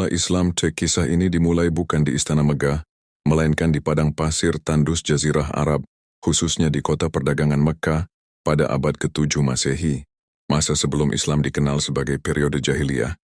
Islam kisah ini dimulai bukan di Istana Megah, melainkan di padang pasir tandus Jazirah Arab, khususnya di kota perdagangan Mekkah, pada abad ke-7 Masehi, masa sebelum Islam dikenal sebagai periode jahiliyah,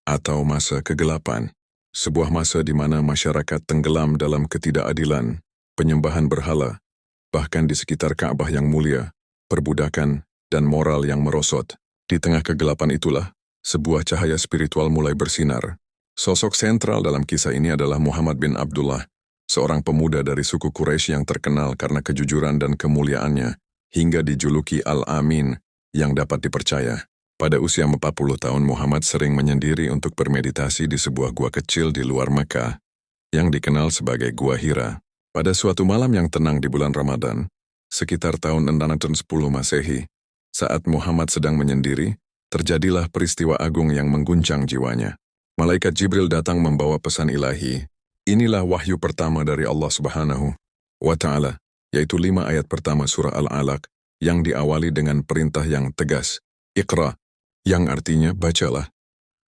atau masa kegelapan, sebuah masa di mana masyarakat tenggelam dalam ketidakadilan, penyembahan berhala, bahkan di sekitar Ka'bah yang mulia, perbudakan, dan moral yang merosot. Di tengah kegelapan itulah, sebuah cahaya spiritual mulai bersinar. Sosok sentral dalam kisah ini adalah Muhammad bin Abdullah, seorang pemuda dari suku Quraisy yang terkenal karena kejujuran dan kemuliaannya, hingga dijuluki Al-Amin, yang dapat dipercaya. Pada usia 40 tahun Muhammad sering menyendiri untuk bermeditasi di sebuah gua kecil di luar Mekah, yang dikenal sebagai Gua Hira. Pada suatu malam yang tenang di bulan Ramadan, sekitar tahun 610 Masehi, saat Muhammad sedang menyendiri, terjadilah peristiwa agung yang mengguncang jiwanya. Malaikat Jibril datang membawa pesan ilahi. Inilah wahyu pertama dari Allah Subhanahu wa Ta'ala, yaitu 5 ayat pertama surah Al-Alaq, yang diawali dengan perintah yang tegas, Iqra, yang artinya bacalah.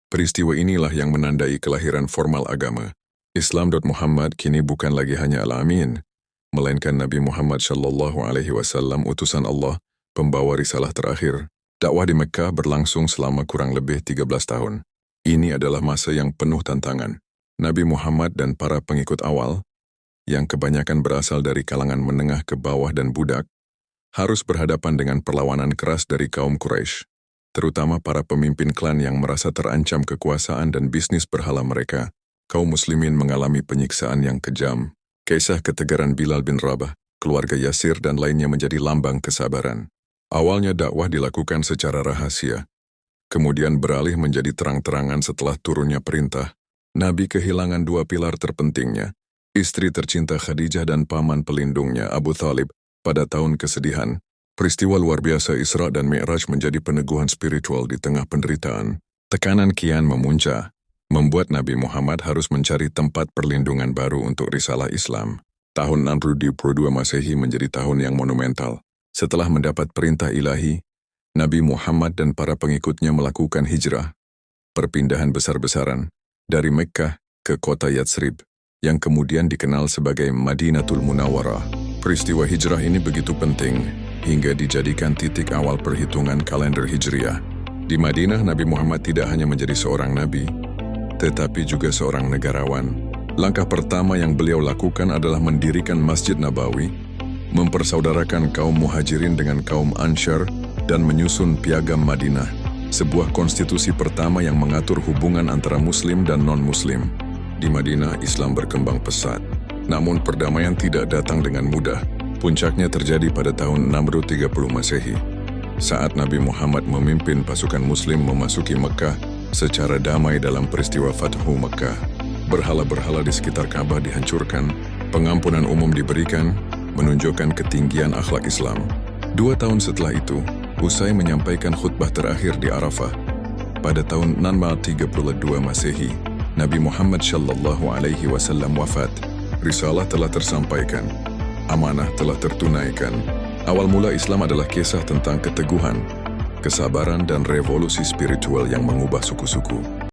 Peristiwa inilah yang menandai kelahiran formal agama. Islam. Muhammad kini bukan lagi hanya Al-Amin, melainkan Nabi Muhammad SAW, utusan Allah, pembawa risalah terakhir. Dakwah di Mekkah berlangsung selama kurang lebih 13 tahun. Ini adalah masa yang penuh tantangan. Nabi Muhammad dan para pengikut awal, yang kebanyakan berasal dari kalangan menengah ke bawah dan budak, harus berhadapan dengan perlawanan keras dari kaum Quraisy, terutama para pemimpin klan yang merasa terancam kekuasaan dan bisnis berhala mereka. Kaum muslimin mengalami penyiksaan yang kejam. Kisah ketegaran Bilal bin Rabah, keluarga Yasir dan lainnya menjadi lambang kesabaran. Awalnya dakwah dilakukan secara rahasia, kemudian beralih menjadi terang-terangan setelah turunnya perintah. Nabi kehilangan 2 pilar terpentingnya, istri tercinta Khadijah dan paman pelindungnya Abu Thalib, pada tahun kesedihan. Peristiwa luar biasa Isra dan Mi'raj menjadi peneguhan spiritual di tengah penderitaan. Tekanan kian memuncak, membuat Nabi Muhammad harus mencari tempat perlindungan baru untuk risalah Islam. Tahun 622 Masehi menjadi tahun yang monumental. Setelah mendapat perintah ilahi, Nabi Muhammad dan para pengikutnya melakukan hijrah, perpindahan besar-besaran, dari Mekkah ke kota Yatsrib, yang kemudian dikenal sebagai Madinatul Munawwarah. Peristiwa hijrah ini begitu penting, hingga dijadikan titik awal perhitungan kalender Hijriah. Di Madinah, Nabi Muhammad tidak hanya menjadi seorang nabi, tetapi juga seorang negarawan. Langkah pertama yang beliau lakukan adalah mendirikan Masjid Nabawi, mempersaudarakan kaum Muhajirin dengan kaum Ansyar, dan menyusun Piagam Madinah, sebuah konstitusi pertama yang mengatur hubungan antara Muslim dan non-Muslim. Di Madinah, Islam berkembang pesat. Namun perdamaian tidak datang dengan mudah. Puncaknya terjadi pada tahun 630 Masehi, saat Nabi Muhammad memimpin pasukan Muslim memasuki Mekkah secara damai dalam peristiwa Fathu Mekkah. Berhala-berhala di sekitar Ka'bah dihancurkan, pengampunan umum diberikan, menunjukkan ketinggian akhlak Islam. 2 tahun setelah itu, usai menyampaikan khutbah terakhir di Arafah, pada tahun 632 Masehi, Nabi Muhammad SAW wafat. Risalah telah tersampaikan, amanah telah tertunaikan. Awal mula Islam adalah kisah tentang keteguhan, kesabaran dan revolusi spiritual yang mengubah suku-suku.